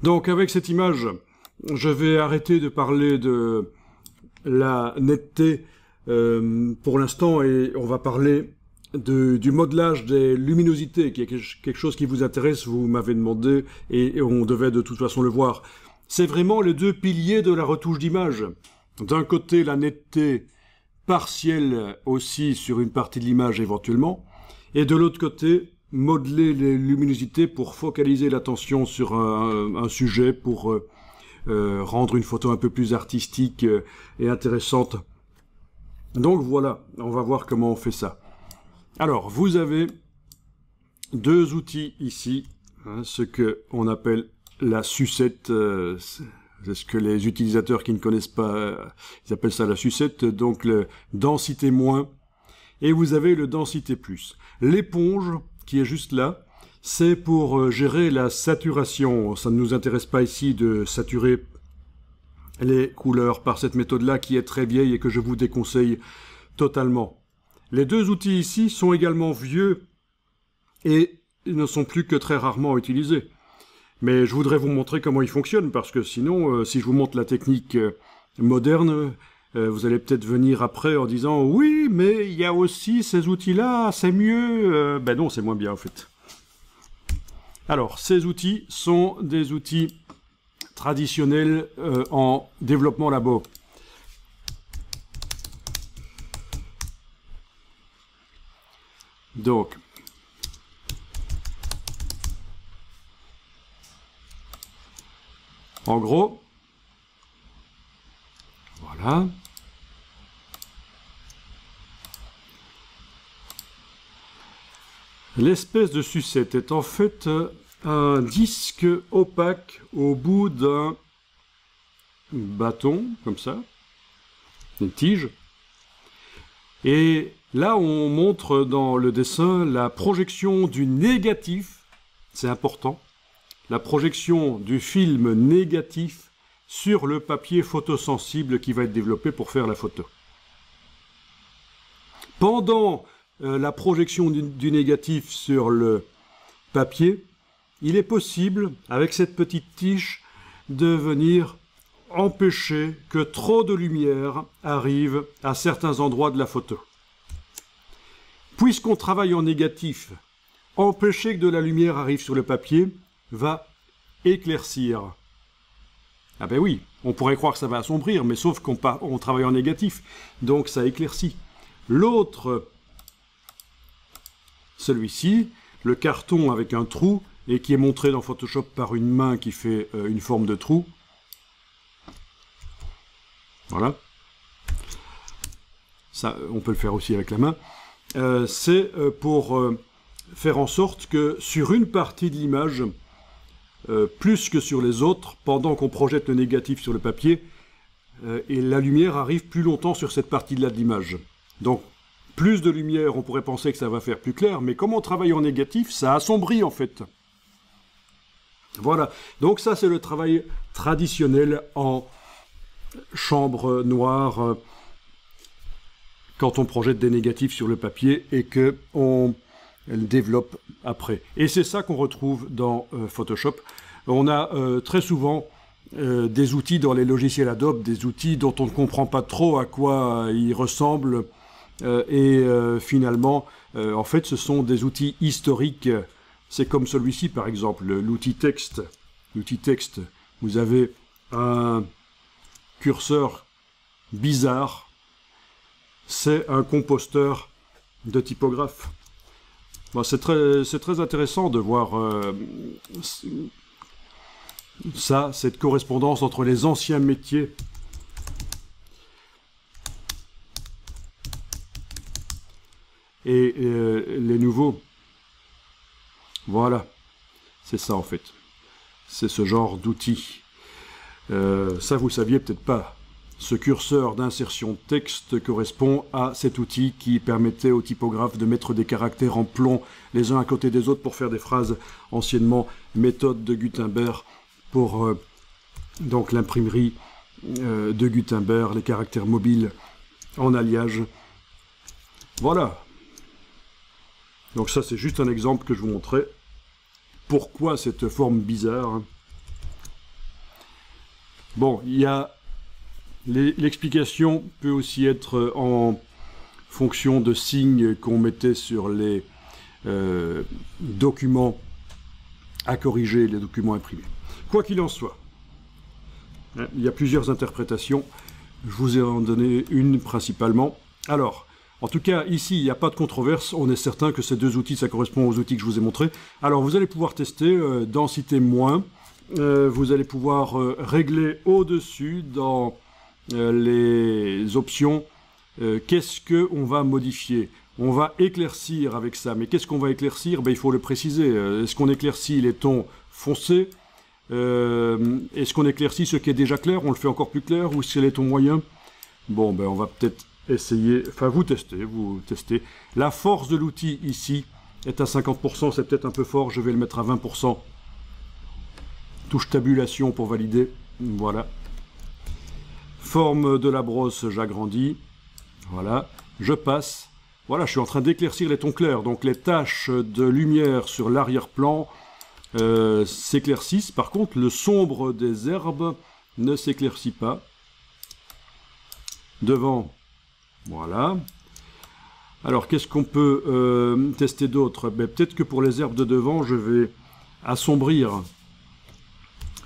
Donc avec cette image, je vais arrêter de parler de la netteté pour l'instant et on va parler du modelage des luminosités, qui est quelque chose qui vous intéresse, vous m'avez demandé et on devait de toute façon le voir. C'est vraiment les deux piliers de la retouche d'image. D'un côté, la netteté partielle aussi sur une partie de l'image éventuellement, et de l'autre côté, modeler les luminosités pour focaliser l'attention sur un sujet, pour rendre une photo un peu plus artistique et intéressante. Donc voilà, on va voir comment on fait ça. Alors, vous avez deux outils ici, hein, ce qu'on appelle la sucette, c'est ce que les utilisateurs qui ne connaissent pas, ils appellent ça la sucette, donc le densité moins, et vous avez le densité plus. L'éponge, qui est juste là, c'est pour gérer la saturation. Ça ne nous intéresse pas ici de saturer les couleurs par cette méthode-là qui est très vieille et que je vous déconseille totalement. Les deux outils ici sont également vieux et ils ne sont plus que très rarement utilisés. Mais je voudrais vous montrer comment ils fonctionnent parce que sinon, si je vous montre la technique moderne, vous allez peut-être venir après en disant « Oui, mais il y a aussi ces outils-là, c'est mieux. » Ben non, c'est moins bien en fait. Alors, ces outils sont des outils traditionnels en développement labo. Donc, en gros, voilà. L'espèce de sucette est en fait un disque opaque au bout d'un bâton, comme ça, une tige. Et là, on montre dans le dessin la projection du négatif, c'est important, la projection du film négatif sur le papier photosensible qui va être développé pour faire la photo. Pendant la projection du négatif sur le papier, il est possible, avec cette petite tige, de venir empêcher que trop de lumière arrive à certains endroits de la photo. Puisqu'on travaille en négatif, empêcher que de la lumière arrive sur le papier va éclaircir. Ah ben oui, on pourrait croire que ça va assombrir, mais sauf qu'on travaille en négatif, donc ça éclaircit. L'autre, celui-ci, le carton avec un trou, et qui est montré dans Photoshop par une main qui fait une forme de trou. Voilà. Ça, on peut le faire aussi avec la main. C'est pour faire en sorte que sur une partie de l'image, plus que sur les autres, pendant qu'on projette le négatif sur le papier, et la lumière arrive plus longtemps sur cette partie-là de l'image. Donc, plus de lumière, on pourrait penser que ça va faire plus clair, mais comme on travaille en négatif, ça assombrit en fait. Voilà, donc ça c'est le travail traditionnel en chambre noire, quand on projette des négatifs sur le papier et qu'on le développe après. Et c'est ça qu'on retrouve dans Photoshop. On a très souvent des outils dans les logiciels Adobe, des outils dont on ne comprend pas trop à quoi ils ressemblent, finalement, en fait, ce sont des outils historiques. C'est comme celui-ci, par exemple, l'outil texte. L'outil texte, vous avez un curseur bizarre. C'est un composteur de typographe. Bon, c'est très intéressant de voir ça, cette correspondance entre les anciens métiers et les nouveaux. Voilà, c'est ça en fait. C'est ce genre d'outil. Ça, vous saviez peut-être pas. Ce curseur d'insertion de texte correspond à cet outil qui permettait aux typographes de mettre des caractères en plomb les uns à côté des autres pour faire des phrases, anciennement méthode de Gutenberg pour donc l'imprimerie de Gutenberg, les caractères mobiles en alliage. Voilà. Donc ça, c'est juste un exemple que je vous montrais. Pourquoi cette forme bizarre? Bon, il y a l'explication peut aussi être en fonction de signes qu'on mettait sur les documents à corriger, les documents imprimés. Quoi qu'il en soit, il y a plusieurs interprétations. Je vous ai en donné une principalement. Alors, en tout cas, ici, il n'y a pas de controverse. On est certain que ces deux outils, ça correspond aux outils que je vous ai montrés. Alors, vous allez pouvoir tester densité moins. Vous allez pouvoir régler au-dessus dans les options qu'est-ce qu'on va modifier. On va éclaircir avec ça. Mais qu'est-ce qu'on va éclaircir? Ben, il faut le préciser. Est-ce qu'on éclaircit les tons foncés? Est-ce qu'on éclaircit ce qui est déjà clair? On le fait encore plus clair? Ou c'est les tons moyens? Bon, ben, on va peut-être essayer... Enfin, vous testez. La force de l'outil, ici, est à 50%. C'est peut-être un peu fort. Je vais le mettre à 20%. Touche tabulation pour valider. Voilà. Forme de la brosse, j'agrandis. Voilà. Je passe. Voilà, je suis en train d'éclaircir les tons clairs. Donc les taches de lumière sur l'arrière-plan s'éclaircissent. Par contre, le sombre des herbes ne s'éclaircit pas. Devant, voilà. Alors, qu'est-ce qu'on peut tester d'autre? Ben, peut-être que pour les herbes de devant, je vais assombrir.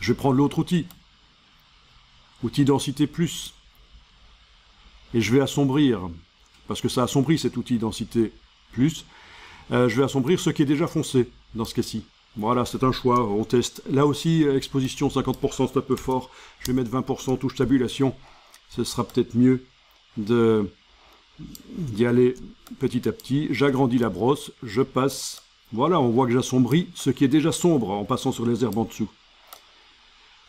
Je vais prendre l'autre outil. Outil densité plus. Et je vais assombrir. Parce que ça assombrit cet outil densité plus. Je vais assombrir ce qui est déjà foncé dans ce cas-ci. Voilà, c'est un choix, on teste. Là aussi, exposition 50%, c'est un peu fort. Je vais mettre 20% touche tabulation. Ce sera peut-être mieux d'y aller petit à petit. J'agrandis la brosse, je passe. Voilà, on voit que j'assombris ce qui est déjà sombre en passant sur les herbes en dessous.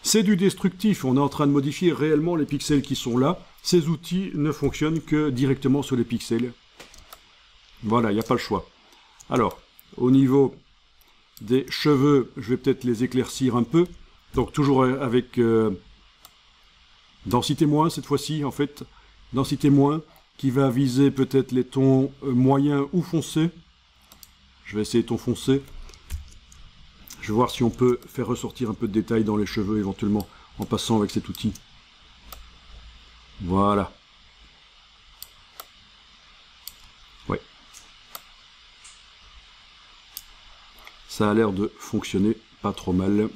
C'est du destructif, on est en train de modifier réellement les pixels qui sont là. Ces outils ne fonctionnent que directement sur les pixels. Voilà, il n'y a pas le choix. Alors, au niveau des cheveux, je vais peut-être les éclaircir un peu. Donc toujours avec densité moins cette fois-ci, en fait. Densité moins, qui va viser peut-être les tons moyens ou foncés. Je vais essayer ton foncé. Je vais voir si on peut faire ressortir un peu de détails dans les cheveux éventuellement en passant avec cet outil. Voilà. Ouais. Ça a l'air de fonctionner pas trop mal.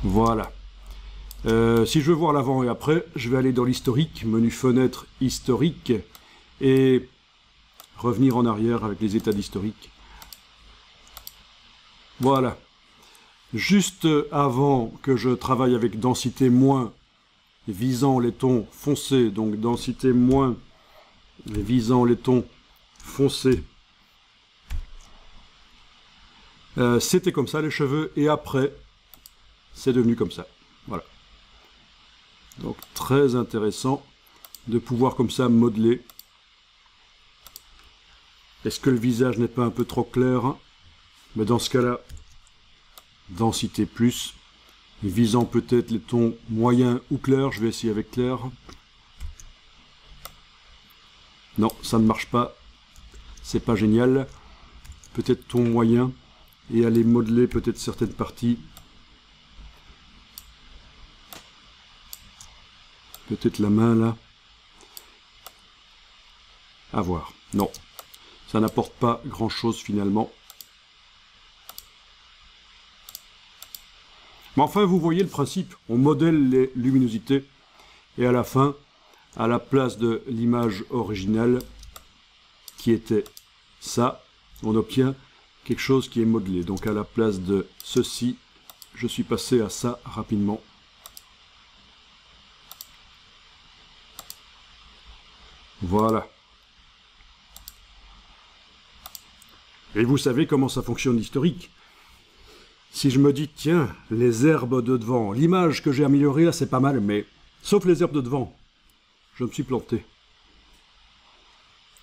Voilà. Si je veux voir l'avant et après, je vais aller dans l'historique, menu fenêtre historique, et revenir en arrière avec les états d'historique. Voilà. Juste avant que je travaille avec densité moins, visant les tons foncés, donc densité moins, visant les tons foncés, c'était comme ça les cheveux, et après, c'est devenu comme ça. Voilà. Donc très intéressant de pouvoir comme ça modeler. Est-ce que le visage n'est pas un peu trop clair? Mais dans ce cas-là, densité plus, visant peut-être les tons moyens ou clairs. Je vais essayer avec clair. Non, ça ne marche pas. C'est pas génial. Peut-être ton moyen et aller modeler peut-être certaines parties. Peut-être la main là. À voir. Non. Ça n'apporte pas grand-chose finalement. Mais enfin, vous voyez le principe. On modèle les luminosités. Et à la fin, à la place de l'image originale, qui était ça, on obtient quelque chose qui est modelé. Donc à la place de ceci, je suis passé à ça rapidement. Voilà. Et vous savez comment ça fonctionne l'historique. Si je me dis, tiens, les herbes de devant, l'image que j'ai améliorée là, c'est pas mal, mais sauf les herbes de devant, je me suis planté.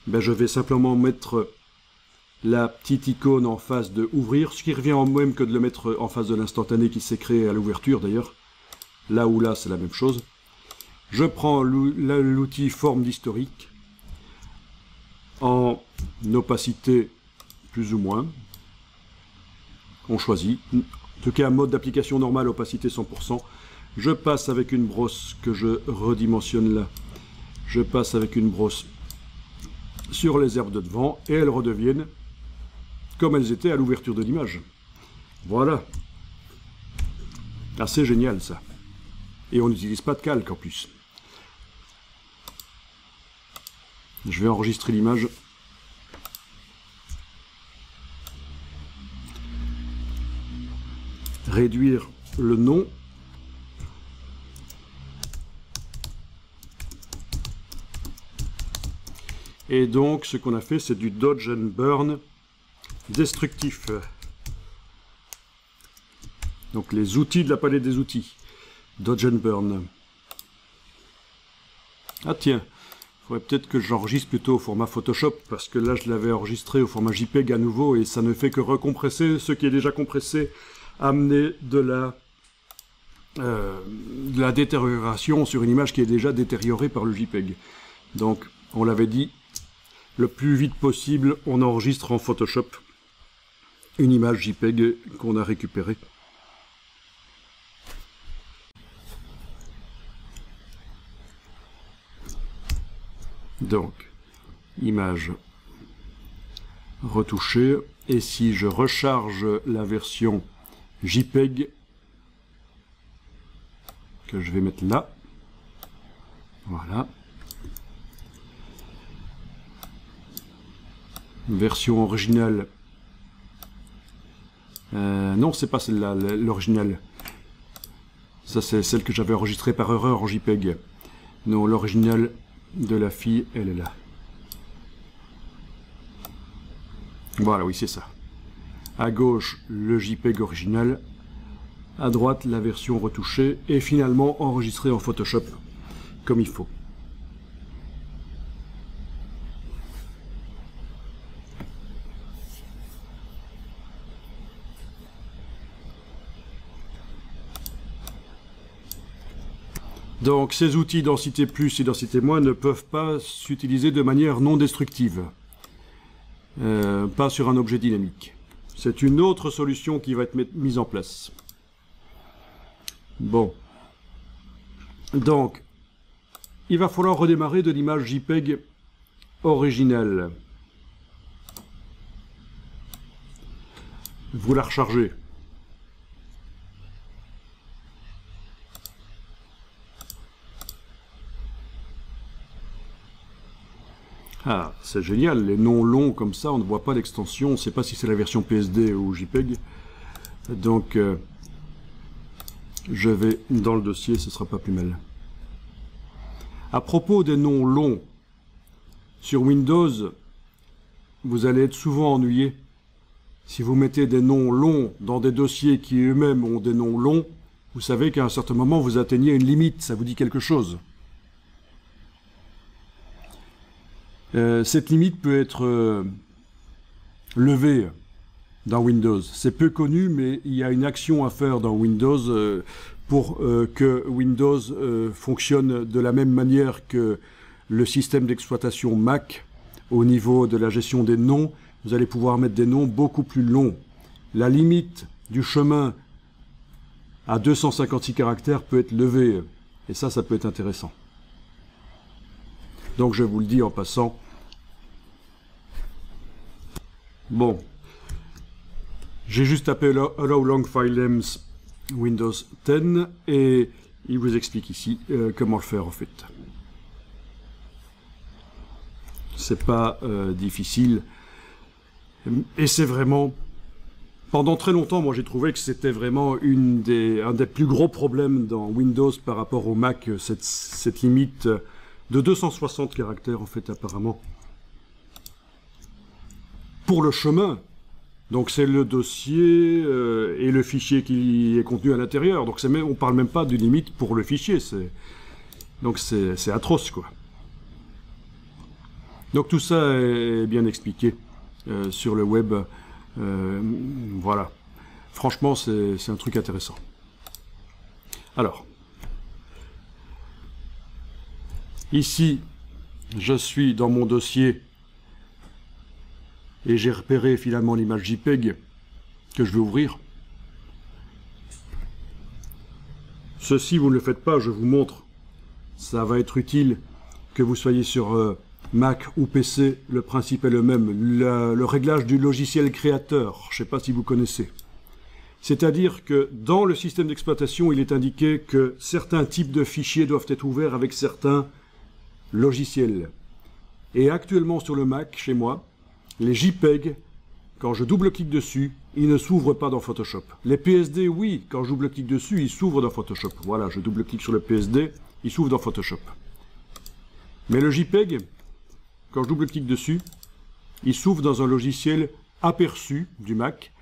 Ben, je vais simplement mettre la petite icône en face de ouvrir, ce qui revient au même que de le mettre en face de l'instantané qui s'est créé à l'ouverture d'ailleurs. Là ou là, c'est la même chose. Je prends l'outil forme d'historique en opacité plus ou moins. On choisit. En tout cas, mode d'application normal, opacité 100%. Je passe avec une brosse que je redimensionne là. Je passe avec une brosse sur les herbes de devant et elles redeviennent comme elles étaient à l'ouverture de l'image. Voilà. Assez génial ça. Et on n'utilise pas de calque en plus. Je vais enregistrer l'image. Réduire le nom. Et donc, ce qu'on a fait, c'est du dodge and burn destructif. Donc, les outils de la palette des outils. Dodge and burn. Ah tiens, il faudrait peut-être que j'enregistre plutôt au format Photoshop, parce que là, je l'avais enregistré au format JPEG à nouveau, et ça ne fait que recompresser ce qui est déjà compressé, amener de la détérioration sur une image qui est déjà détériorée par le JPEG. Donc, on l'avait dit, le plus vite possible, on enregistre en Photoshop une image JPEG qu'on a récupérée. Donc, image retouchée. Et si je recharge la version JPEG, que je vais mettre là, voilà. Version originale. Non, c'est pas celle-là, l'originale. Ça, c'est celle que j'avais enregistrée par erreur en JPEG. Non, l'original de la fille, elle est là. Voilà, oui, c'est ça. À gauche, le JPEG original. À droite, la version retouchée. Et finalement, enregistrée en Photoshop, comme il faut. Donc ces outils densité plus et densité moins ne peuvent pas s'utiliser de manière non destructive. Pas sur un objet dynamique. C'est une autre solution qui va être mise en place. Bon. Donc, il va falloir redémarrer de l'image JPEG originale. Vous la rechargez. Ah, c'est génial, les noms longs comme ça, on ne voit pas l'extension, on ne sait pas si c'est la version PSD ou JPEG. Donc, je vais dans le dossier, ce sera pas plus mal. À propos des noms longs, sur Windows, vous allez être souvent ennuyé. Si vous mettez des noms longs dans des dossiers qui eux-mêmes ont des noms longs, vous savez qu'à un certain moment, vous atteignez une limite, ça vous dit quelque chose. Cette limite peut être levée dans Windows. C'est peu connu, mais il y a une action à faire dans Windows pour que Windows fonctionne de la même manière que le système d'exploitation Mac. Au niveau de la gestion des noms, vous allez pouvoir mettre des noms beaucoup plus longs. La limite du chemin à 256 caractères peut être levée, et ça peut être intéressant. Donc je vous le dis en passant. Bon. J'ai juste tapé Allow Long File Names Windows 10 et il vous explique ici comment le faire en fait. C'est pas difficile. Et c'est vraiment... Pendant très longtemps, moi j'ai trouvé que c'était vraiment un des plus gros problèmes dans Windows par rapport au Mac, cette limite de 260 caractères en fait apparemment. Pour le chemin, donc c'est le dossier et le fichier qui est contenu à l'intérieur. Donc on parle même pas d'une limite pour le fichier. Donc c'est atroce quoi. Donc tout ça est bien expliqué sur le web. Voilà. Franchement, c'est un truc intéressant. Alors, ici, je suis dans mon dossier et j'ai repéré finalement l'image JPEG que je vais ouvrir. Ceci, vous ne le faites pas, je vous montre. Ça va être utile que vous soyez sur Mac ou PC, le principe est le même. Le réglage du logiciel créateur, je ne sais pas si vous connaissez. C'est-à-dire que dans le système d'exploitation, il est indiqué que certains types de fichiers doivent être ouverts avec certains logiciels. Et actuellement sur le Mac, chez moi, les JPEG, quand je double-clique dessus, ils ne s'ouvrent pas dans Photoshop. Les PSD, oui, quand je double-clique dessus, ils s'ouvrent dans Photoshop. Voilà, je double-clique sur le PSD, il s'ouvre dans Photoshop. Mais le JPEG, quand je double-clique dessus, il s'ouvre dans un logiciel aperçu du Mac,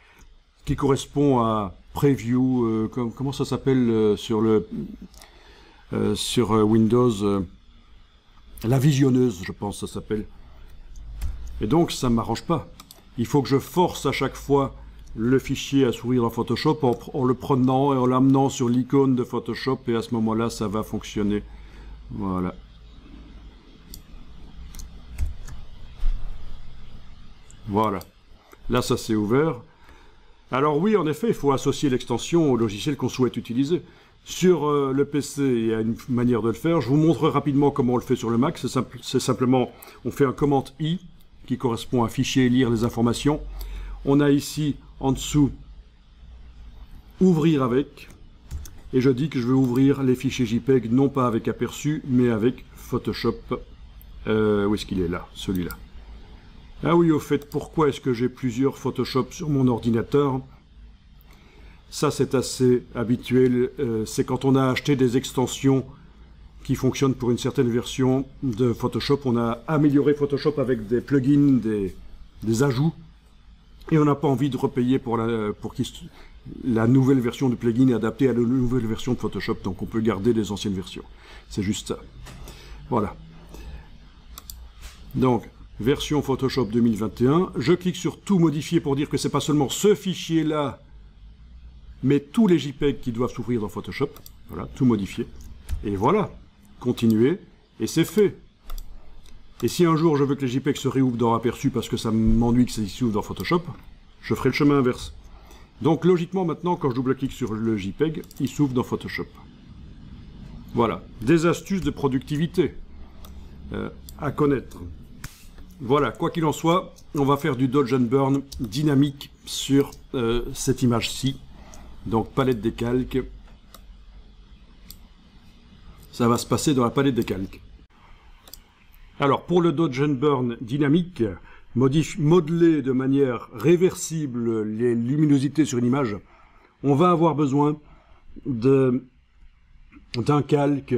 qui correspond à Preview, comment ça s'appelle sur Windows, la visionneuse, je pense ça s'appelle. Et donc ça ne m'arrange pas. Il faut que je force à chaque fois le fichier à s'ouvrir dans Photoshop en le prenant et en l'amenant sur l'icône de Photoshop, et à ce moment-là ça va fonctionner. Voilà. Voilà. Là ça s'est ouvert. Alors oui, en effet, il faut associer l'extension au logiciel qu'on souhaite utiliser. Sur le PC, il y a une manière de le faire. Je vous montre rapidement comment on le fait sur le Mac. C'est simplement, on fait un commande I, qui correspond à fichier et lire les informations. On a ici, en dessous, ouvrir avec. Et je dis que je veux ouvrir les fichiers JPEG, non pas avec aperçu, mais avec Photoshop. Où est-ce qu'il est là, celui-là? Ah oui, au fait, pourquoi est-ce que j'ai plusieurs Photoshop sur mon ordinateur? Ça, c'est assez habituel. C'est quand on a acheté des extensions qui fonctionnent pour une certaine version de Photoshop. On a amélioré Photoshop avec des plugins, des ajouts. Et on n'a pas envie de repayer pour la nouvelle version du plugin est adaptée à la nouvelle version de Photoshop. Donc on peut garder les anciennes versions. C'est juste ça. Voilà. Donc, version Photoshop 2021, je clique sur tout modifier pour dire que c'est pas seulement ce fichier-là, mais tous les JPEG qui doivent s'ouvrir dans Photoshop. Voilà, tout modifier. Et voilà, continuer, et c'est fait. Et si un jour je veux que les JPEG se réouvrent dans Aperçu parce que ça m'ennuie que ça s'ouvre dans Photoshop, je ferai le chemin inverse. Donc logiquement maintenant, quand je double-clique sur le JPEG, il s'ouvre dans Photoshop. Voilà, des astuces de productivité à connaître. Voilà, quoi qu'il en soit, on va faire du Dodge and Burn dynamique sur cette image-ci. Donc palette des calques. Ça va se passer dans la palette des calques. Alors pour le Dodge and Burn dynamique, modeler de manière réversible les luminosités sur une image, on va avoir besoin d'un calque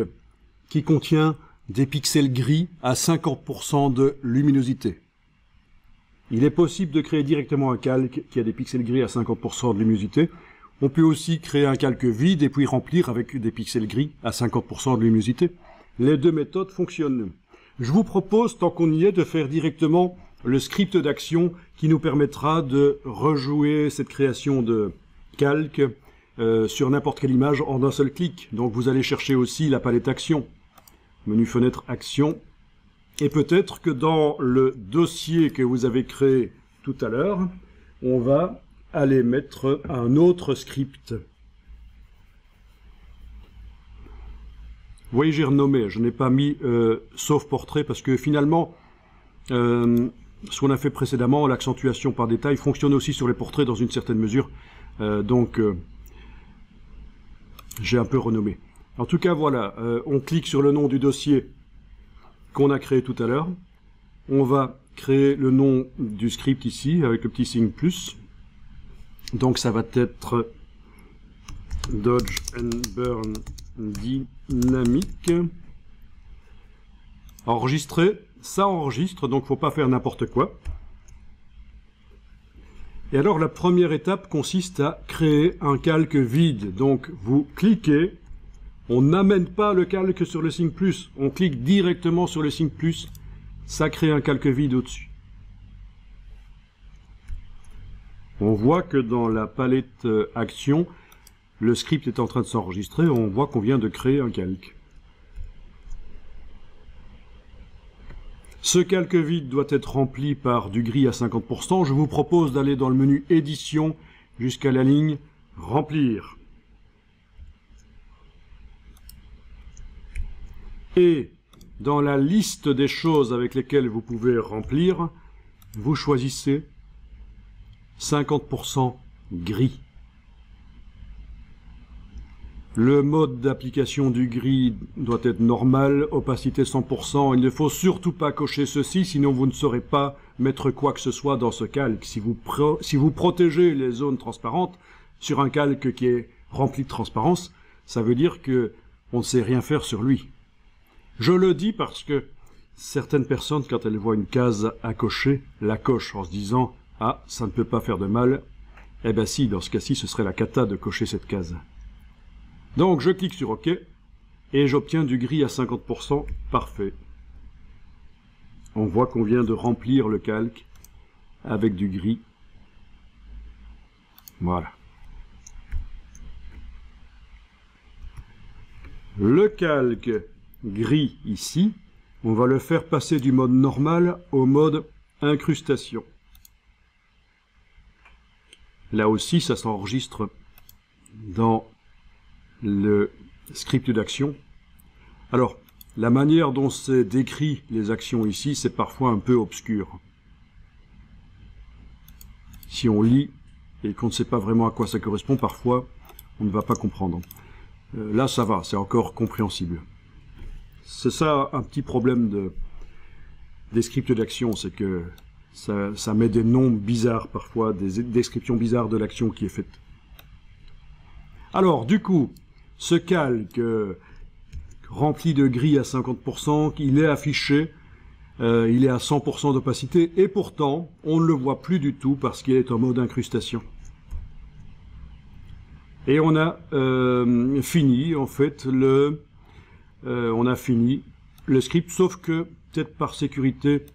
qui contient des pixels gris à 50% de luminosité. Il est possible de créer directement un calque qui a des pixels gris à 50% de luminosité. On peut aussi créer un calque vide et puis remplir avec des pixels gris à 50% de luminosité. Les deux méthodes fonctionnent. Je vous propose, tant qu'on y est, de faire directement le script d'action qui nous permettra de rejouer cette création de calque sur n'importe quelle image en un seul clic. Donc vous allez chercher aussi la palette action. Menu fenêtre action, et peut-être que dans le dossier que vous avez créé tout à l'heure, on va aller mettre un autre script. Vous voyez, j'ai renommé, je n'ai pas mis sauf portrait parce que finalement, ce qu'on a fait précédemment, l'accentuation par détail, fonctionne aussi sur les portraits dans une certaine mesure, donc j'ai un peu renommé. En tout cas, voilà, on clique sur le nom du dossier qu'on a créé tout à l'heure. On va créer le nom du script ici, avec le petit signe plus. Donc ça va être Dodge and Burn dynamique. Enregistrer, ça enregistre, donc il ne faut pas faire n'importe quoi. Et alors la première étape consiste à créer un calque vide. Donc vous cliquez. On n'amène pas le calque sur le signe plus, on clique directement sur le signe plus, ça crée un calque vide au-dessus. On voit que dans la palette action, le script est en train de s'enregistrer, on voit qu'on vient de créer un calque. Ce calque vide doit être rempli par du gris à 50%. Je vous propose d'aller dans le menu Édition jusqu'à la ligne Remplir. Et dans la liste des choses avec lesquelles vous pouvez remplir, vous choisissez 50% gris. Le mode d'application du gris doit être normal, opacité 100%. Il ne faut surtout pas cocher ceci, sinon vous ne saurez pas mettre quoi que ce soit dans ce calque. Si vous protégez les zones transparentes sur un calque qui est rempli de transparence, ça veut dire que on ne sait rien faire sur lui. Je le dis parce que certaines personnes, quand elles voient une case à cocher, la cochent en se disant « Ah, ça ne peut pas faire de mal ». Eh bien si, dans ce cas-ci, ce serait la cata de cocher cette case. Donc je clique sur OK et j'obtiens du gris à 50%, parfait. On voit qu'on vient de remplir le calque avec du gris. Voilà. Le calque gris ici, on va le faire passer du mode normal au mode incrustation. Là aussi, ça s'enregistre dans le script d'action. Alors, la manière dont c'est décrit les actions ici, c'est parfois un peu obscur. Si on lit et qu'on ne sait pas vraiment à quoi ça correspond, parfois, on ne va pas comprendre. Là, ça va, c'est encore compréhensible. C'est ça un petit problème des scripts d'action, c'est que ça met des noms bizarres parfois, des descriptions bizarres de l'action qui est faite. Alors, du coup, ce calque rempli de gris à 50%, il est affiché, il est à 100% d'opacité, et pourtant, on ne le voit plus du tout parce qu'il est en mode incrustation. Et on a fini, en fait, on a fini le script, sauf que, peut-être par sécurité,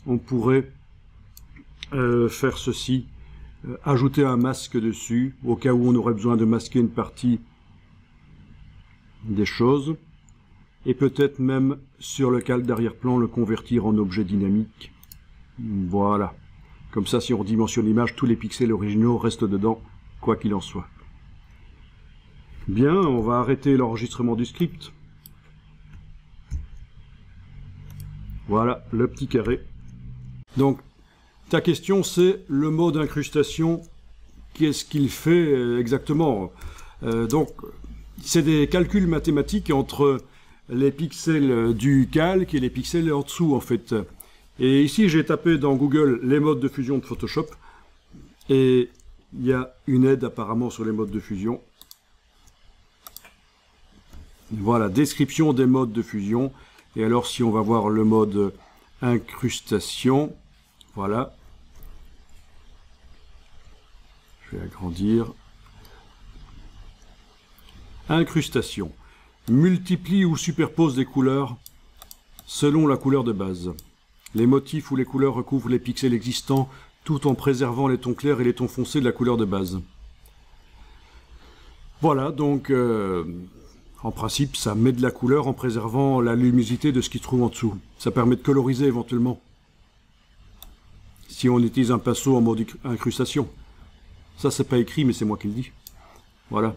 on pourrait faire ceci, ajouter un masque dessus, au cas où on aurait besoin de masquer une partie des choses, et peut-être même sur le calque d'arrière-plan le convertir en objet dynamique. Voilà. Comme ça, si on redimensionne l'image, tous les pixels originaux restent dedans, quoi qu'il en soit. Bien, on va arrêter l'enregistrement du script. Voilà, le petit carré. Donc, ta question, c'est le mode incrustation. Qu'est-ce qu'il fait exactement? Donc, c'est des calculs mathématiques entre les pixels du calque et les pixels en dessous, en fait. Et ici, j'ai tapé dans Google les modes de fusion de Photoshop. Et il y a une aide apparemment sur les modes de fusion. Voilà, description des modes de fusion. Et alors, si on va voir le mode incrustation, voilà. Je vais agrandir. Incrustation. Multiplie ou superpose des couleurs selon la couleur de base. Les motifs ou les couleurs recouvrent les pixels existants tout en préservant les tons clairs et les tons foncés de la couleur de base. Voilà, donc en principe, ça met de la couleur en préservant la luminosité de ce qui se trouve en dessous. Ça permet de coloriser éventuellement. Si on utilise un pinceau en mode incrustation. Ça, c'est pas écrit, mais c'est moi qui le dis. Voilà.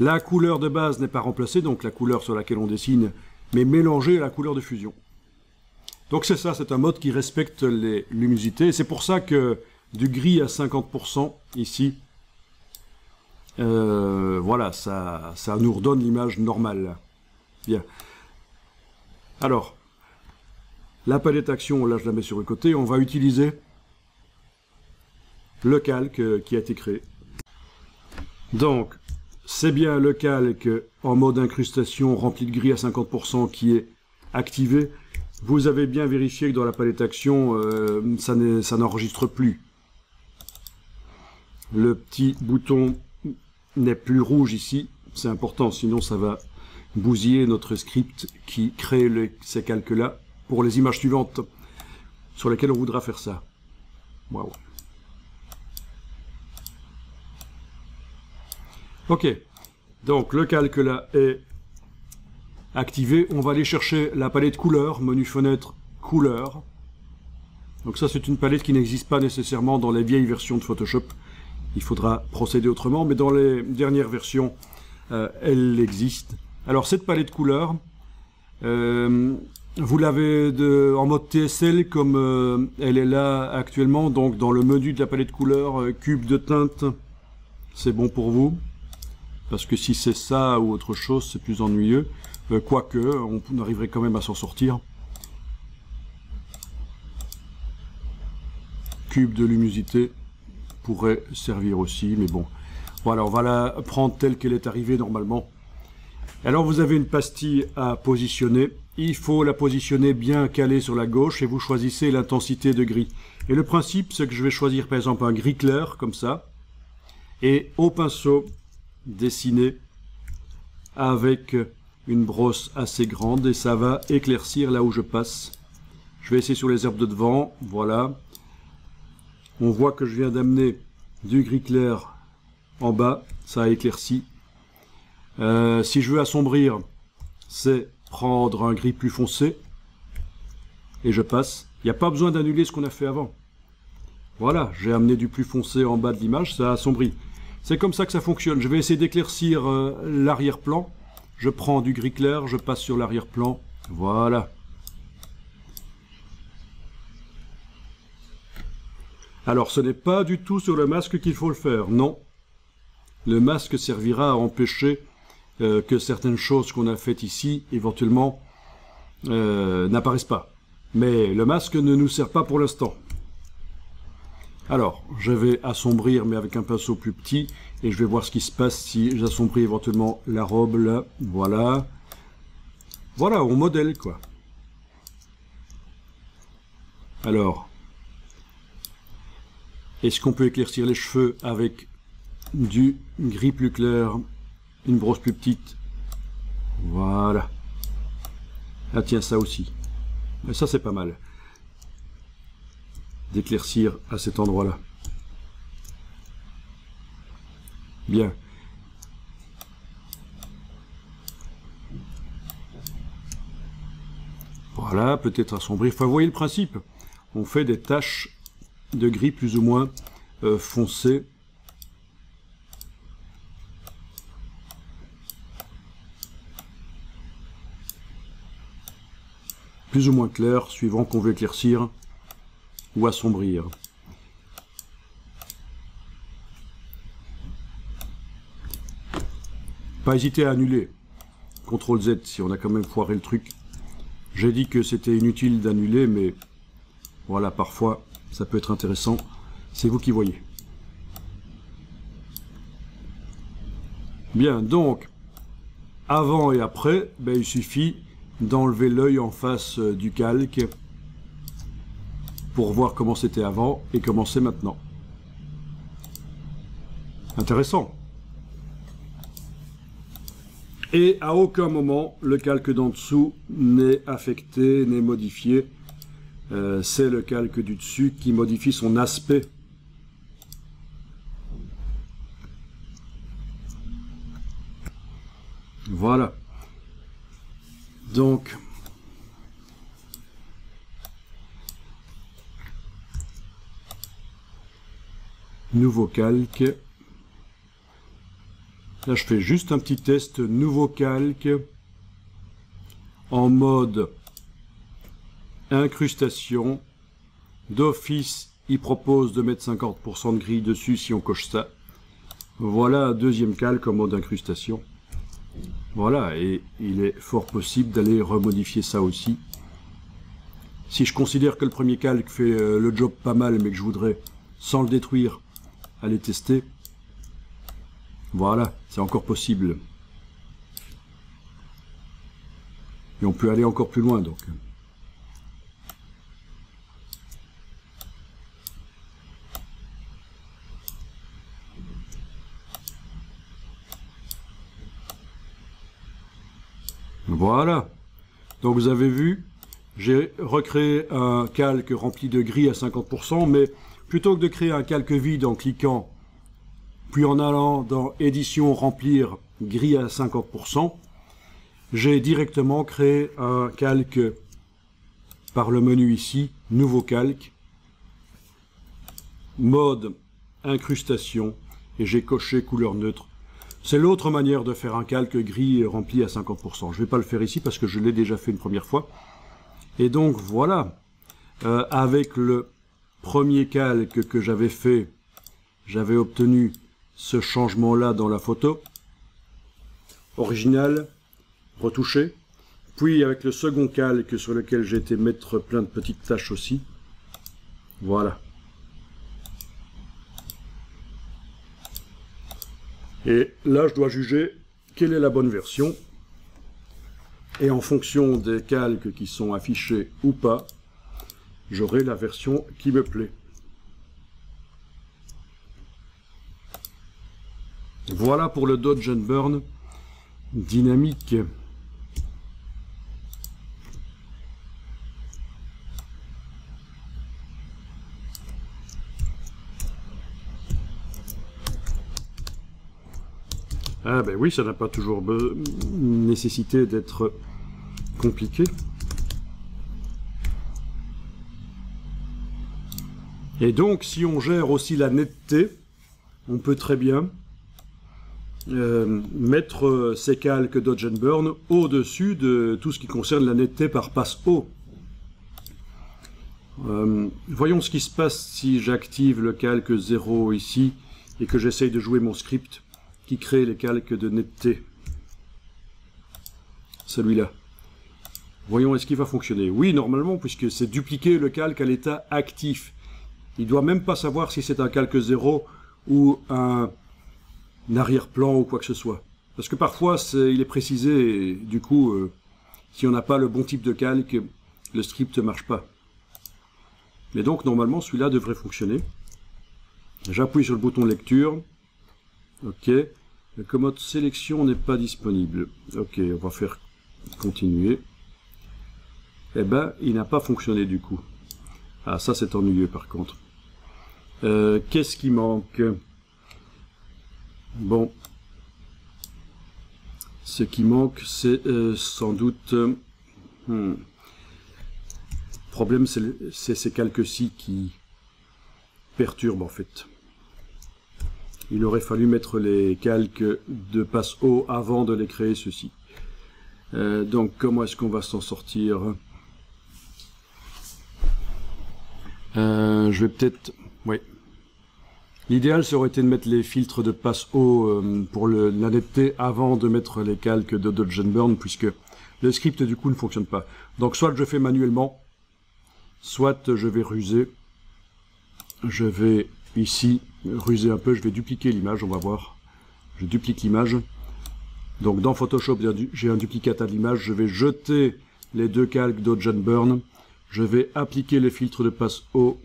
La couleur de base n'est pas remplacée, donc la couleur sur laquelle on dessine, mais mélangée à la couleur de fusion. Donc c'est ça, c'est un mode qui respecte les luminosités. C'est pour ça que du gris à 50% ici, voilà, ça nous redonne l'image normale. Bien. Alors, la palette action, là je la mets sur le côté, on va utiliser le calque qui a été créé. Donc, c'est bien le calque en mode incrustation rempli de gris à 50% qui est activé. Vous avez bien vérifié que dans la palette action, ça n'enregistre plus. Le petit bouton n'est plus rouge ici. C'est important, sinon ça va bousiller notre script qui crée ces calques-là pour les images suivantes sur lesquelles on voudra faire ça. Waouh. Ok, donc le calque là est activé. On va aller chercher la palette couleurs, menu fenêtre, couleurs. Donc ça, c'est une palette qui n'existe pas nécessairement dans les vieilles versions de Photoshop. Il faudra procéder autrement, mais dans les dernières versions, elle existe. Alors cette palette couleur, vous l'avez en mode TSL comme elle est là actuellement, donc dans le menu de la palette couleur, cube de teinte, c'est bon pour vous. Parce que si c'est ça ou autre chose, c'est plus ennuyeux. Quoique, on arriverait quand même à s'en sortir. Cube de luminosité pourrait servir aussi, mais bon. Voilà, on va la prendre telle qu'elle est arrivée normalement. Alors vous avez une pastille à positionner. Il faut la positionner bien calée sur la gauche et vous choisissez l'intensité de gris. Et le principe, c'est que je vais choisir par exemple un gris clair, comme ça. Et au pinceau, dessiner avec une brosse assez grande et ça va éclaircir là où je passe. Je vais essayer sur les herbes de devant, voilà. On voit que je viens d'amener du gris clair en bas, ça a éclairci. Si je veux assombrir, c'est prendre un gris plus foncé et je passe. Il n'y a pas besoin d'annuler ce qu'on a fait avant. Voilà, j'ai amené du plus foncé en bas de l'image, ça a assombri. C'est comme ça que ça fonctionne. Je vais essayer d'éclaircir l'arrière-plan. Je prends du gris clair, je passe sur l'arrière-plan. Voilà. Alors, ce n'est pas du tout sur le masque qu'il faut le faire, non. Le masque servira à empêcher que certaines choses qu'on a faites ici, éventuellement, n'apparaissent pas. Mais le masque ne nous sert pas pour l'instant. Alors, je vais assombrir, mais avec un pinceau plus petit, et je vais voir ce qui se passe si j'assombris éventuellement la robe, là. Voilà. Voilà, on modèle, quoi. Alors, est-ce qu'on peut éclaircir les cheveux avec du gris plus clair, une brosse plus petite? Voilà. Ah tiens, ça aussi. Mais ça, c'est pas mal. D'éclaircir à cet endroit-là. Bien. Voilà, peut-être assombrir. Enfin, vous voyez le principe. On fait des taches de gris plus ou moins foncées. Plus ou moins claires, suivant qu'on veut éclaircir ou assombrir. Pas hésiter à annuler. CTRL Z si on a quand même foiré le truc. J'ai dit que c'était inutile d'annuler, mais voilà, parfois ça peut être intéressant. C'est vous qui voyez. Bien, donc, avant et après, ben, il suffit d'enlever l'œil en face du calque pour voir comment c'était avant et comment c'est maintenant. Intéressant. Et à aucun moment, le calque d'en dessous n'est affecté, n'est modifié. C'est le calque du dessus qui modifie son aspect. Voilà. Donc, nouveau calque. Là, je fais juste un petit test nouveau calque en mode incrustation. D'office, il propose de mettre 50% de gris dessus si on coche ça. Voilà un deuxième calque en mode incrustation. Voilà, et il est fort possible d'aller remodifier ça aussi. Si je considère que le premier calque fait le job pas mal, mais que je voudrais, sans le détruire, aller tester, voilà, c'est encore possible. Et on peut aller encore plus loin, donc. Voilà. Donc vous avez vu, j'ai recréé un calque rempli de gris à 50%, mais plutôt que de créer un calque vide en cliquant, puis en allant dans Édition, Remplir, gris à 50%, j'ai directement créé un calque par le menu ici, Nouveau calque, mode, incrustation, et j'ai coché couleur neutre. C'est l'autre manière de faire un calque gris rempli à 50%. Je ne vais pas le faire ici parce que je l'ai déjà fait une première fois. Et donc voilà, avec le premier calque que j'avais fait, j'avais obtenu ce changement-là dans la photo. Original, retouché. Puis avec le second calque sur lequel j'ai été mettre plein de petites taches aussi. Voilà. Et là, je dois juger quelle est la bonne version. Et en fonction des calques qui sont affichés ou pas, j'aurai la version qui me plaît. Voilà pour le Dodge & Burn dynamique. Ah ben oui, ça n'a pas toujours nécessité d'être compliqué. Et donc, si on gère aussi la netteté, on peut très bien mettre ces calques Dodge & Burn au-dessus de tout ce qui concerne la netteté par passe haut. Voyons ce qui se passe si j'active le calque 0 ici et que j'essaye de jouer mon script qui crée les calques de netteté. Celui-là. Voyons, est-ce qu'il va fonctionner? Oui, normalement, puisque c'est dupliquer le calque à l'état actif. Il ne doit même pas savoir si c'est un calque 0 ou un arrière-plan ou quoi que ce soit. Parce que parfois, il est précisé, et du coup, si on n'a pas le bon type de calque, le script ne marche pas. Mais donc, normalement, celui-là devrait fonctionner. J'appuie sur le bouton lecture. OK. La commode sélection n'est pas disponible. OK, on va faire continuer. Eh ben, il n'a pas fonctionné du coup. Ah, ça c'est ennuyeux par contre. Qu'est-ce qui manque? Bon. Ce qui manque, c'est sans doute... Le problème, c'est ces calques-ci qui perturbent en fait. Il aurait fallu mettre les calques de passe haut avant de les créer, ceux-ci. Donc, comment est-ce qu'on va s'en sortir? Je vais peut-être... Oui. L'idéal, ça aurait été de mettre les filtres de passe haut pour la netteté avant de mettre les calques de Dodge & Burn, puisque le script, du coup, ne fonctionne pas. Donc, soit je fais manuellement, soit je vais ruser. Je vais... Ici, ruser un peu, je vais dupliquer l'image, on va voir. Je duplique l'image. Donc dans Photoshop, j'ai un duplicata de l'image. Je vais jeter les deux calques Dodge & Burn. Je vais appliquer les filtres de passe haut.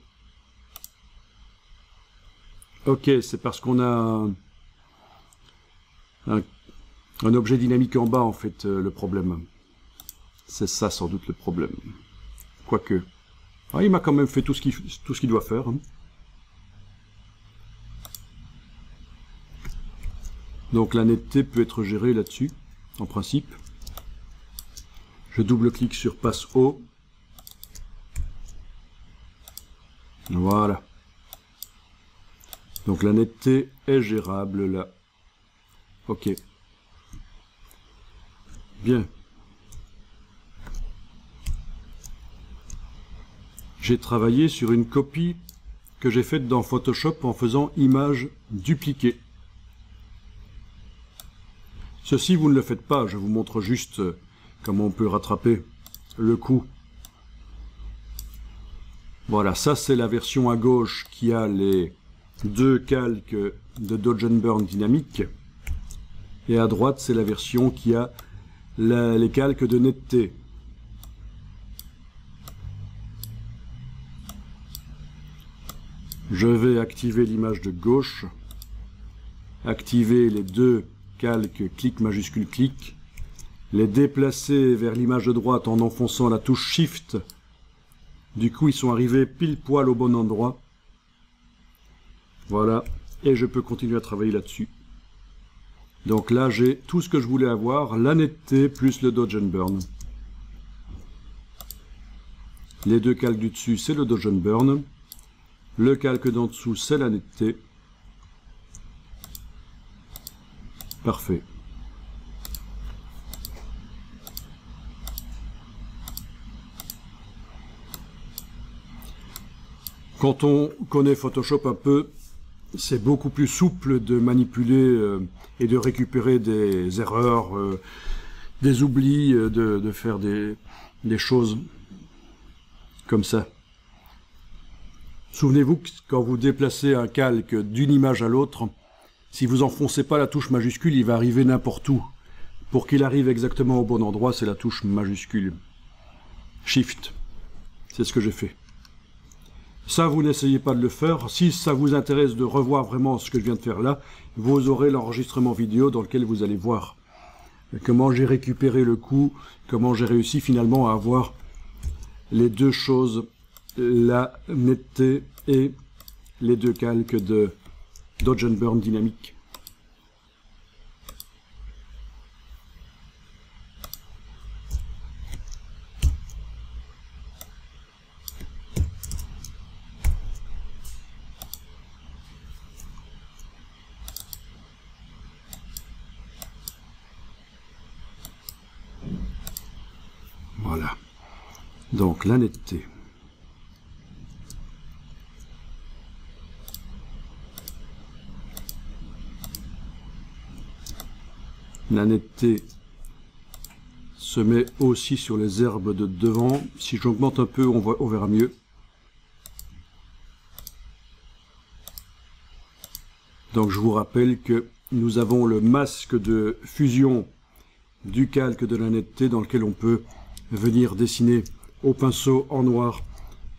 Ok, c'est parce qu'on a un objet dynamique en bas, en fait, le problème. C'est ça, sans doute, le problème. Quoique. Ah, il m'a quand même fait tout ce qu'il doit faire. Hein. Donc la netteté peut être gérée là-dessus, en principe. Je double-clique sur passe haut. Voilà. Donc la netteté est gérable là. Ok. Bien. J'ai travaillé sur une copie que j'ai faite dans Photoshop en faisant image dupliquée. Ceci, vous ne le faites pas, je vous montre juste comment on peut rattraper le coup. Voilà, ça c'est la version à gauche qui a les deux calques de Dodge & Burn dynamique. Et à droite, c'est la version qui a les calques de netteté. Je vais activer l'image de gauche, activer les deux calques clic majuscule clic, les déplacer vers l'image de droite en enfonçant la touche Shift. Du coup, ils sont arrivés pile poil au bon endroit. Voilà, et je peux continuer à travailler là-dessus. Donc là, j'ai tout ce que je voulais avoir, la netteté plus le Dodge & Burn. Les deux calques du dessus, c'est le Dodge & Burn. Le calque d'en dessous, c'est la netteté. Parfait. Quand on connaît Photoshop un peu, c'est beaucoup plus souple de manipuler et de récupérer des erreurs, des oublis, de faire des choses comme ça. Souvenez-vous que quand vous déplacez un calque d'une image à l'autre, si vous enfoncez pas la touche majuscule, il va arriver n'importe où. Pour qu'il arrive exactement au bon endroit, c'est la touche majuscule. Shift. C'est ce que j'ai fait. Ça, vous n'essayez pas de le faire. Si ça vous intéresse de revoir vraiment ce que je viens de faire là, vous aurez l'enregistrement vidéo dans lequel vous allez voir comment j'ai récupéré le coup, comment j'ai réussi finalement à avoir les deux choses, la netteté et les deux calques de Dodge and Burn dynamique. Voilà. Donc la netteté. La netteté se met aussi sur les herbes de devant. Si j'augmente un peu, on verra mieux. Donc je vous rappelle que nous avons le masque de fusion du calque de la netteté dans lequel on peut venir dessiner au pinceau en noir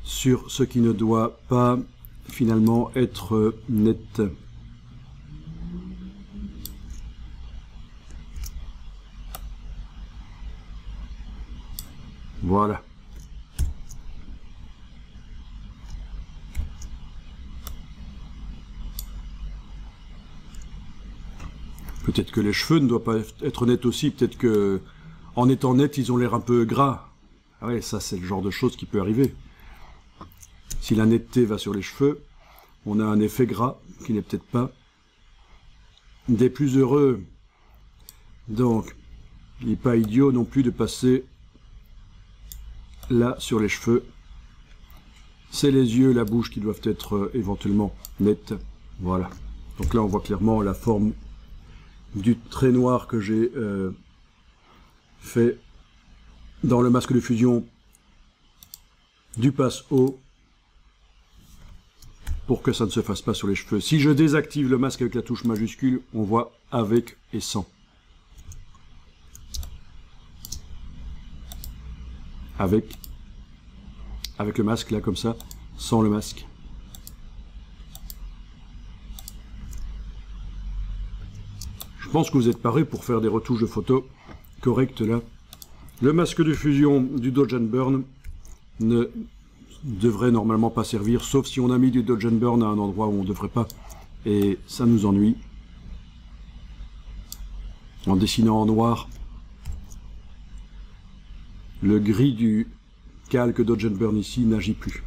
sur ce qui ne doit pas finalement être net. Voilà. Peut-être que les cheveux ne doivent pas être nets aussi, peut-être que en étant nets, ils ont l'air un peu gras. Ah ouais, ça c'est le genre de choses qui peut arriver. Si la netteté va sur les cheveux, on a un effet gras qui n'est peut-être pas des plus heureux. Donc, il n'est pas idiot non plus de passer là sur les cheveux. C'est les yeux, la bouche qui doivent être éventuellement nets. Voilà. Donc là on voit clairement la forme du trait noir que j'ai fait dans le masque de fusion du passe-haut pour que ça ne se fasse pas sur les cheveux. Si je désactive le masque avec la touche majuscule, on voit avec et sans. Avec le masque là comme ça, sans le masque. Je pense que vous êtes parés pour faire des retouches de photos correctes là. Le masque de fusion du Dodge and Burn ne devrait normalement pas servir, sauf si on a mis du Dodge and Burn à un endroit où on ne devrait pas, et ça nous ennuie. En dessinant en noir, le gris du calque Dodge and Burn ici n'agit plus.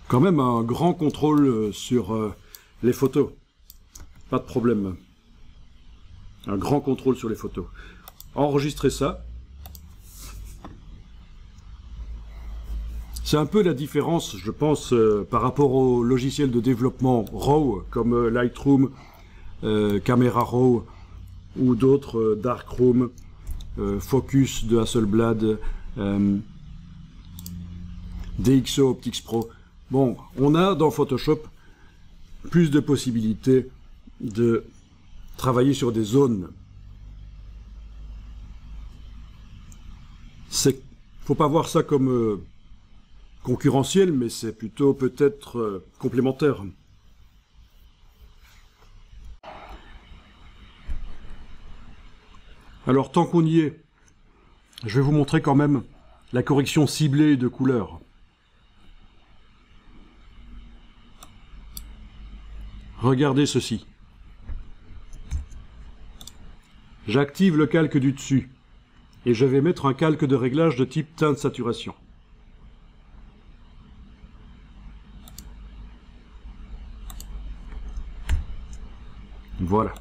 Quand même un grand contrôle sur les photos, pas de problème. Un grand contrôle sur les photos. Enregistrez ça. C'est un peu la différence, je pense, par rapport aux logiciels de développement RAW, comme Lightroom, Camera Raw, ou d'autres, Darkroom, Focus de Hasselblad, DxO Optics Pro. Bon, on a dans Photoshop plus de possibilités de travailler sur des zones. Faut pas voir ça comme concurrentiel, mais c'est plutôt peut-être complémentaire. Alors tant qu'on y est, je vais vous montrer quand même la correction ciblée de couleurs. Regardez ceci. J'active le calque du dessus et je vais mettre un calque de réglage de type teinte saturation. Voilà.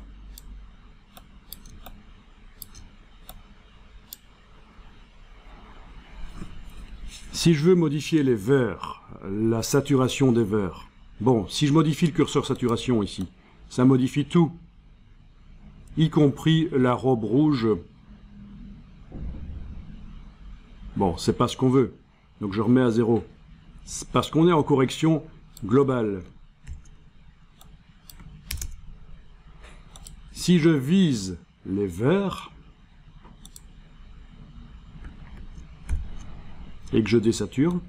Si je veux modifier les verts, la saturation des verts, bon, si je modifie le curseur saturation ici, ça modifie tout, y compris la robe rouge. Bon, c'est pas ce qu'on veut, donc je remets à 0. C'est parce qu'on est en correction globale. Si je vise les verts, et que je désature,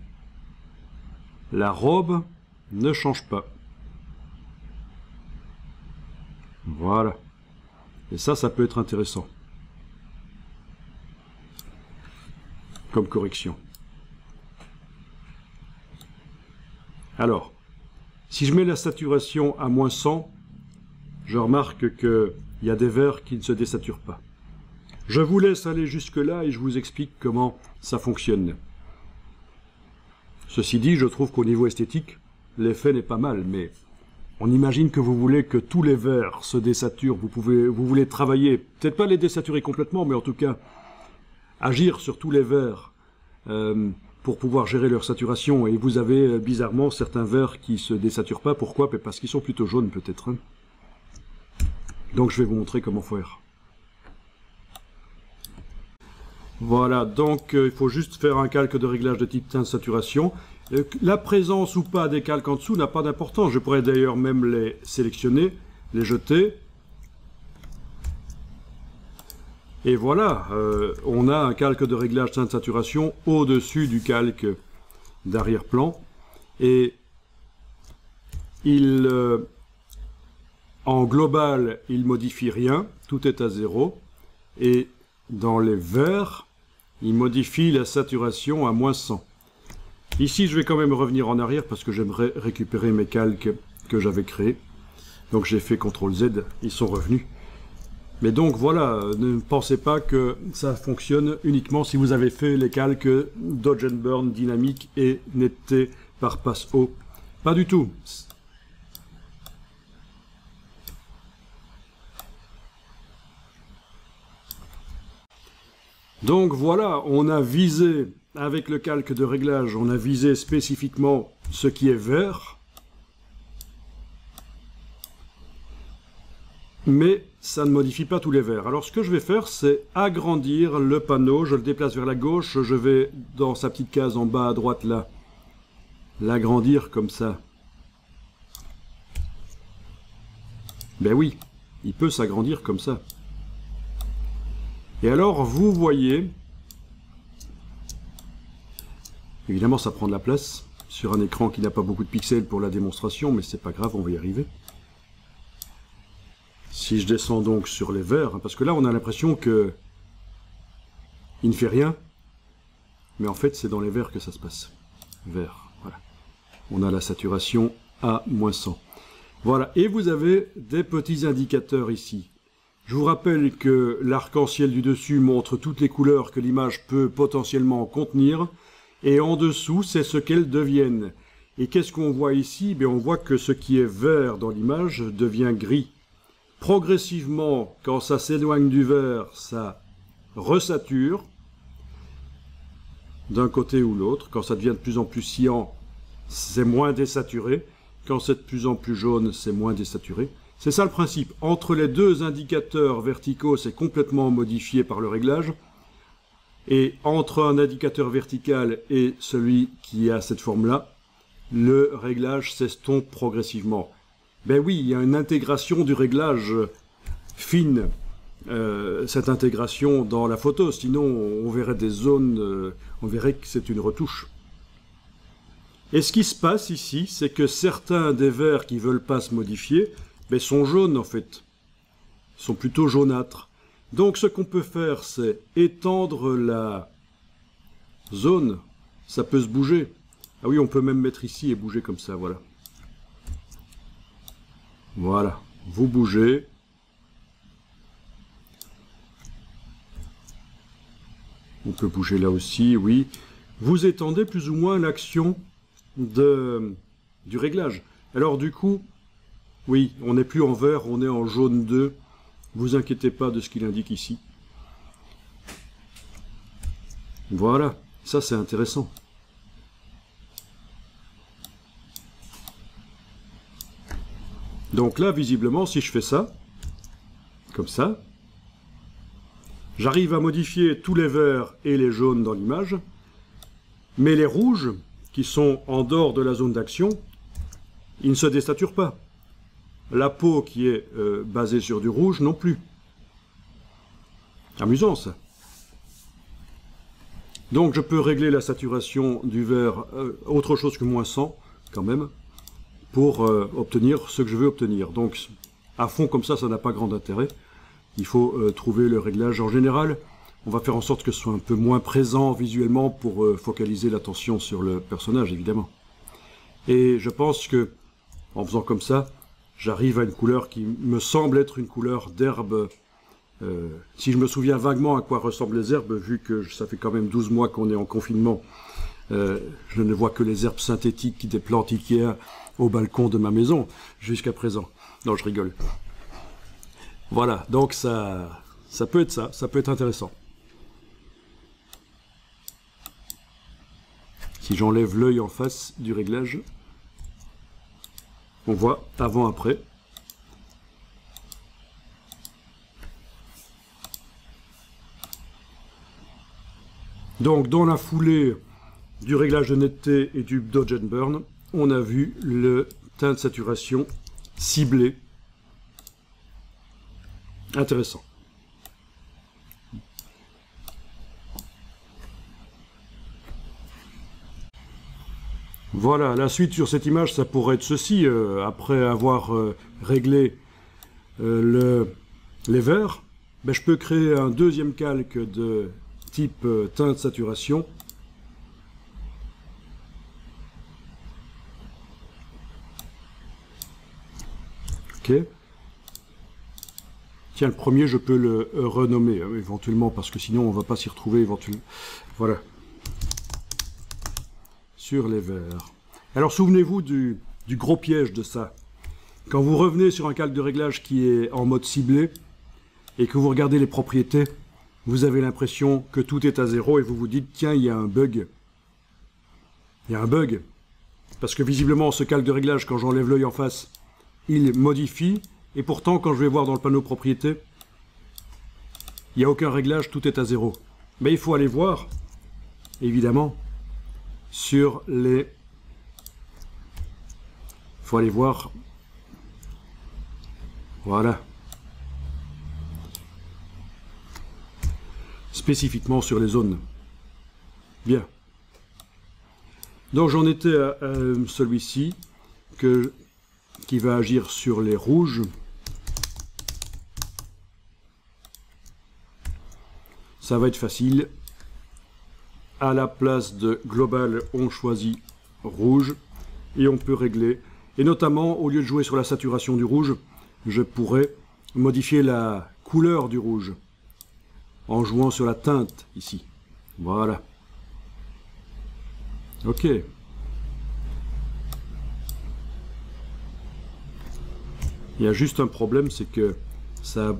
la robe ne change pas. Voilà. Et ça peut être intéressant. Comme correction. Alors, si je mets la saturation à moins 100, je remarque qu'il y a des verts qui ne se désaturent pas. Je vous laisse aller jusque-là et je vous explique comment ça fonctionne. Ceci dit, je trouve qu'au niveau esthétique, l'effet n'est pas mal, mais on imagine que vous voulez que tous les verts se désaturent. Vous voulez travailler, peut-être pas les désaturer complètement, mais en tout cas, agir sur tous les verts pour pouvoir gérer leur saturation. Et vous avez bizarrement certains verts qui se désaturent pas. Pourquoi? Parce qu'ils sont plutôt jaunes peut-être. Hein. Donc je vais vous montrer comment faire. Voilà, donc il faut juste faire un calque de réglage de type teinte saturation. La présence ou pas des calques en dessous n'a pas d'importance. Je pourrais d'ailleurs même les sélectionner, les jeter. Et voilà, on a un calque de réglage teinte saturation au-dessus du calque d'arrière-plan. Et en global, il modifie rien, tout est à 0. Et dans les verts, il modifie la saturation à moins 100. Ici, je vais quand même revenir en arrière parce que j'aimerais récupérer mes calques que j'avais créés. Donc j'ai fait CTRL Z, ils sont revenus. Mais donc voilà, ne pensez pas que ça fonctionne uniquement si vous avez fait les calques Dodge and Burn, dynamique et netteté par passe haut. Pas du tout. Donc voilà, on a visé, avec le calque de réglage, on a visé spécifiquement ce qui est vert. Mais ça ne modifie pas tous les verts. Alors ce que je vais faire, c'est agrandir le panneau. Je le déplace vers la gauche. Je vais dans sa petite case en bas à droite là, l'agrandir comme ça. Ben oui, il peut s'agrandir comme ça. Et alors vous voyez, évidemment ça prend de la place sur un écran qui n'a pas beaucoup de pixels pour la démonstration, mais c'est pas grave, on va y arriver. Si je descends donc sur les verts, parce que là on a l'impression que il ne fait rien, mais en fait c'est dans les verts que ça se passe. Vert, voilà. On a la saturation à moins 100. Voilà, et vous avez des petits indicateurs ici. Je vous rappelle que l'arc-en-ciel du dessus montre toutes les couleurs que l'image peut potentiellement contenir, et en dessous c'est ce qu'elles deviennent. Et qu'est-ce qu'on voit ici? On voit que ce qui est vert dans l'image devient gris. Progressivement, quand ça s'éloigne du vert, ça resature d'un côté ou l'autre. Quand ça devient de plus en plus cyan, c'est moins désaturé. Quand c'est de plus en plus jaune, c'est moins désaturé. C'est ça le principe. Entre les deux indicateurs verticaux, c'est complètement modifié par le réglage. Et entre un indicateur vertical et celui qui a cette forme-là, le réglage s'estompe progressivement. Ben oui, il y a une intégration du réglage fine, cette intégration dans la photo, sinon on verrait des zones, on verrait que c'est une retouche. Et ce qui se passe ici, c'est que certains des verts qui ne veulent pas se modifier, ben sont jaunes en fait, ils sont plutôt jaunâtres. Donc ce qu'on peut faire, c'est étendre la zone, ça peut se bouger. Ah oui, on peut même mettre ici et bouger comme ça, voilà. Voilà, vous bougez. On peut bouger là aussi, oui. Vous étendez plus ou moins l'action du réglage. Alors du coup, Oui, on n'est plus en vert, on est en jaune 2. Vous inquiétez pas de ce qu'il indique ici. Voilà, ça c'est intéressant. Donc là, visiblement, si je fais ça, comme ça, j'arrive à modifier tous les verts et les jaunes dans l'image, mais les rouges, qui sont en dehors de la zone d'action, ils ne se désaturent pas. La peau qui est basée sur du rouge non plus. Amusant ça. Donc je peux régler la saturation du vert autre chose que -100 quand même, pour obtenir ce que je veux obtenir. Donc à fond comme ça n'a pas grand intérêt. Il faut trouver le réglage en général. On va faire en sorte que ce soit un peu moins présent visuellement pour focaliser l'attention sur le personnage, évidemment. Et je pense que, en faisant comme ça, j'arrive à une couleur qui me semble être une couleur d'herbe. Si je me souviens vaguement à quoi ressemblent les herbes, vu que ça fait quand même 12 mois qu'on est en confinement, je ne vois que les herbes synthétiques des plantes Ikea au balcon de ma maison, jusqu'à présent. Non, je rigole. Voilà, donc ça peut être ça peut être intéressant. Si j'enlève l'œil en face du réglage, on voit avant-après. Donc dans la foulée du réglage de netteté et du dodge and burn, on a vu le teint de saturation ciblé. Intéressant. Voilà, la suite sur cette image, ça pourrait être ceci. Après avoir réglé les verts, ben, je peux créer un deuxième calque de type teint de saturation. Ok. Tiens, le premier, je peux le renommer éventuellement, parce que sinon on ne va pas s'y retrouver éventuellement. Voilà. Sur les verts. Alors souvenez-vous du gros piège de ça. Quand vous revenez sur un calque de réglage qui est en mode ciblé et que vous regardez les propriétés, vous avez l'impression que tout est à 0 et vous vous dites tiens, il y a un bug. Il y a un bug. Parce que visiblement ce calque de réglage, quand j'enlève l'œil en face, il modifie, et pourtant quand je vais voir dans le panneau propriétés, il n'y a aucun réglage, tout est à 0. Mais il faut aller voir, évidemment, sur les... Il faut aller voir... Voilà. Spécifiquement sur les zones. Bien. Donc j'en étais à celui-ci, qui va agir sur les rouges. Ça va être facile. À la place de global, on choisit rouge et on peut régler. Et notamment, au lieu de jouer sur la saturation du rouge, je pourrais modifier la couleur du rouge en jouant sur la teinte ici. Voilà. Ok. Il y a juste un problème, c'est que ça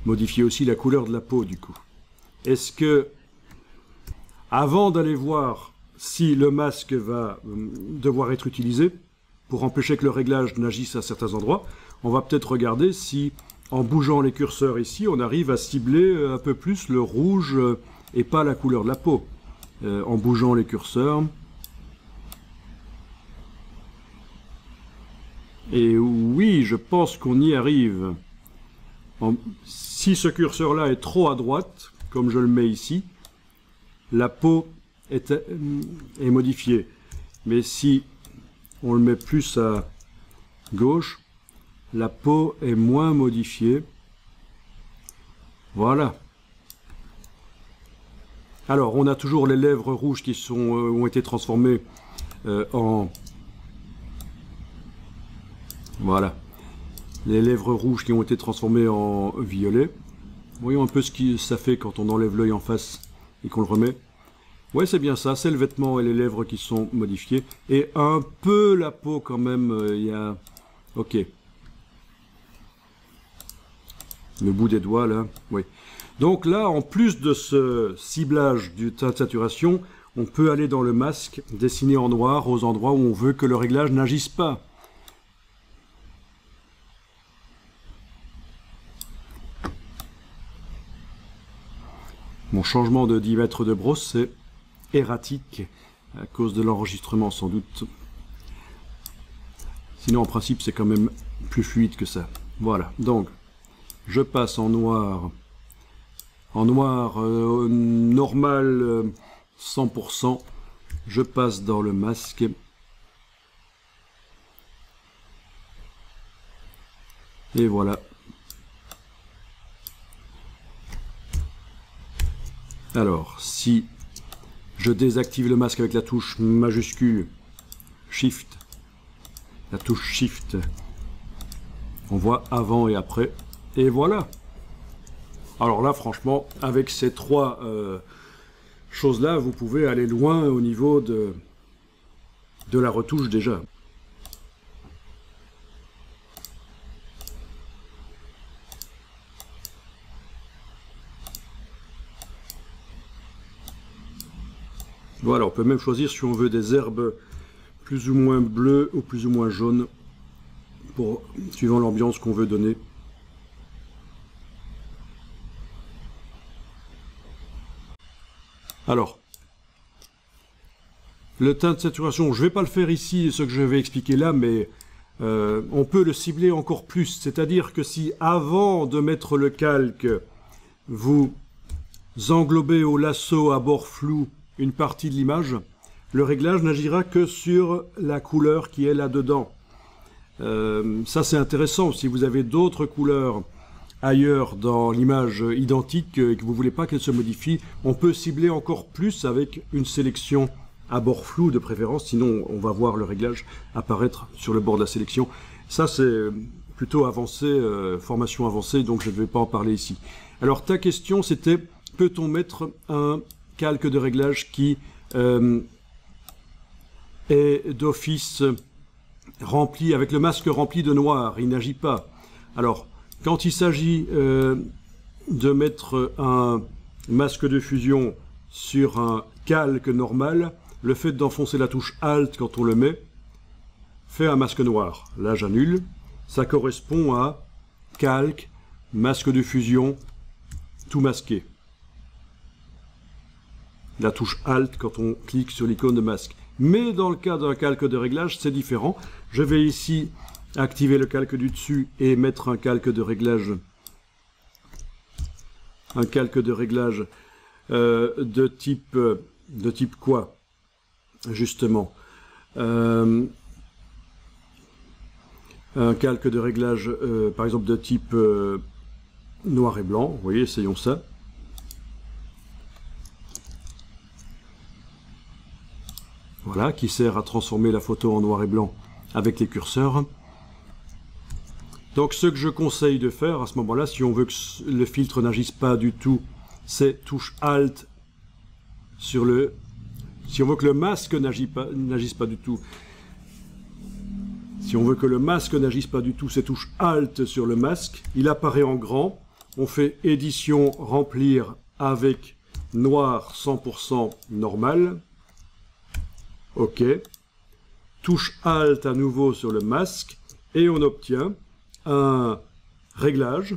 modifie aussi la couleur de la peau du coup. Est-ce que, avant d'aller voir si le masque va devoir être utilisé, pour empêcher que le réglage n'agisse à certains endroits, on va peut-être regarder si, en bougeant les curseurs ici, on arrive à cibler un peu plus le rouge et pas la couleur de la peau. En bougeant les curseurs. Et oui, je pense qu'on y arrive. Si ce curseur-là est trop à droite, comme je le mets ici, la peau est modifiée. Mais si on le met plus à gauche, la peau est moins modifiée. Voilà. Alors, on a toujours les lèvres rouges qui ont été transformées en... Voilà. Les lèvres rouges qui ont été transformées en violet. Voyons un peu ce que ça fait quand on enlève l'œil en face et qu'on le remet. Ouais, c'est bien ça, c'est le vêtement et les lèvres qui sont modifiés. Et un peu la peau quand même, il y a... Ok. Le bout des doigts, là, oui. Donc là, en plus de ce ciblage du teint de saturation, on peut aller dans le masque, dessiner en noir aux endroits où on veut que le réglage n'agisse pas. Mon changement de diamètre de brosse, c'est erratique, à cause de l'enregistrement sans doute. Sinon, en principe, c'est quand même plus fluide que ça. Voilà, donc, je passe en noir normal 100%. Je passe dans le masque. Et voilà. Alors, si je désactive le masque avec la touche majuscule Shift, la touche Shift, on voit avant et après, et voilà. Alors là, franchement, avec ces trois choses-là, vous pouvez aller loin au niveau de la retouche déjà. Voilà, on peut même choisir si on veut des herbes plus ou moins bleues ou plus ou moins jaunes, suivant l'ambiance qu'on veut donner. Alors, le teint de saturation, je ne vais pas le faire ici, ce que je vais expliquer là, mais on peut le cibler encore plus. C'est-à-dire que si avant de mettre le calque, vous englobez au lasso à bord flou une partie de l'image, le réglage n'agira que sur la couleur qui est là-dedans. Ça c'est intéressant, si vous avez d'autres couleurs ailleurs dans l'image identique et que vous ne voulez pas qu'elle se modifie, on peut cibler encore plus avec une sélection à bord flou de préférence, sinon on va voir le réglage apparaître sur le bord de la sélection. Ça c'est plutôt avancé, formation avancée, donc je ne vais pas en parler ici. Alors ta question c'était, peut-on mettre un calque de réglage qui est d'office rempli, avec le masque rempli de noir, il n'agit pas. Alors, quand il s'agit de mettre un masque de fusion sur un calque normal, le fait d'enfoncer la touche Alt quand on le met, fait un masque noir. Là, j'annule. Ça correspond à calque, masque de fusion, tout masqué. La touche Alt quand on clique sur l'icône de masque. Mais dans le cas d'un calque de réglage, c'est différent. Je vais ici activer le calque du dessus et mettre un calque de réglage. Un calque de réglage de type quoi, justement. Un calque de réglage, par exemple, de type noir et blanc. Vous voyez, essayons ça. Voilà, qui sert à transformer la photo en noir et blanc avec les curseurs. Donc ce que je conseille de faire à ce moment-là, si on veut que le filtre n'agisse pas du tout, c'est touche Alt sur le... Si on veut que le masque n'agisse pas du tout, si on veut que le masque n'agisse pas du tout, c'est touche Alt sur le masque. Il apparaît en grand. On fait édition, remplir avec noir 100% normal. OK. Touche Alt à nouveau sur le masque et on obtient un réglage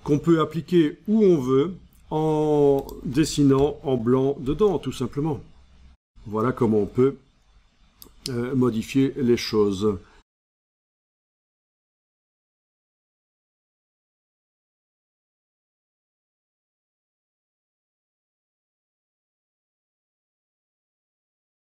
qu'on peut appliquer où on veut en dessinant en blanc dedans, tout simplement. Voilà comment on peut modifier les choses.